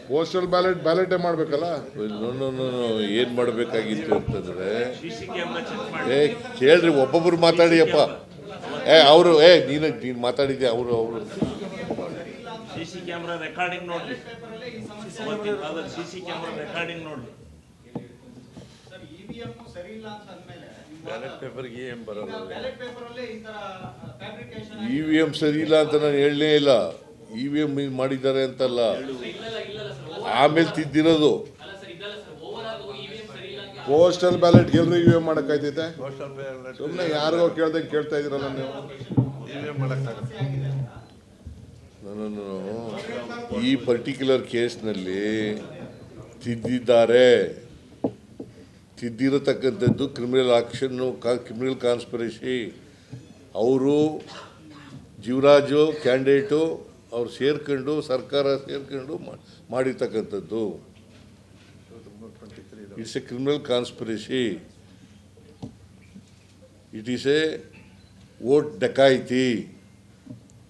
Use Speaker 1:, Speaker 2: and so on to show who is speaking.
Speaker 1: Postal ಬ್ಯಾಲೆಟೇ ಮಾಡಬೇಕಲ್ಲ.
Speaker 2: ಏನು ಮಾಡಬೇಕಾಗಿತ್ತು ಅಂತಂದರೆ ಕೇಳ್ರಿ, ಒಬ್ಬೊಬ್ರು ಮಾತಾಡಿಯಪ್ಪ. ಅವರು ನೀನು ಮಾತಾಡಿದ್ದೆ. ಅವರು
Speaker 3: ಸಿಸಿ ಕ್ಯಾಮ್ರಾ ರೆಕಾರ್ಡಿಂಗ್ ನೋಡ್ರಿ, ಸಿಸಿ ಕ್ಯಾಮ್ರಾ ರೆಕಾರ್ಡಿಂಗ್ ನೋಡ್ರಿ.
Speaker 2: EVM ಸರಿ ಇಲ್ಲ ಅಂತ ನಾನು ಹೇಳಲೇ ಇಲ್ಲ. EVM ಮಾಡಿದ್ದಾರೆ ಅಂತಲ್ಲ, ಆಮೇಲೆ ತಿದ್ದಿರೋದು.
Speaker 1: ಪೋಸ್ಟಲ್ ಬ್ಯಾಲೆಟ್ ಎಲ್ಲರೂ EVM ಮಾಡೋಕ್ಕಾಯ್ತೈತೆ? ಸುಮ್ಮನೆ ಯಾರಿಗೋ ಕೇಳ್ದಂಗೆ ಕೇಳ್ತಾ ಇದ್ದೀರಲ್ಲ ನೀವು.
Speaker 2: ನನ್ನನ್ನು ಈ ಪರ್ಟಿಕ್ಯುಲರ್ ಕೇಸ್ನಲ್ಲಿ ತಿದ್ದಿರತಕ್ಕಂಥದ್ದು ಕ್ರಿಮಿನಲ್ ಆಕ್ಷನ್ನು, ಕ್ರಿಮಿನಲ್ ಕಾನ್ಸ್ಪಿರಸಿ. ಅವರು ಜೀವರಾಜು ಕ್ಯಾಂಡಿಡೇಟು ಅವ್ರು ಸೇರ್ಕೊಂಡು, ಸರ್ಕಾರ ಸೇರ್ಕೊಂಡು ಮಾಡಿರ್ತಕ್ಕಂಥದ್ದು. It's a criminal conspiracy. It is a vote ಡಕಾಯಿತಿ.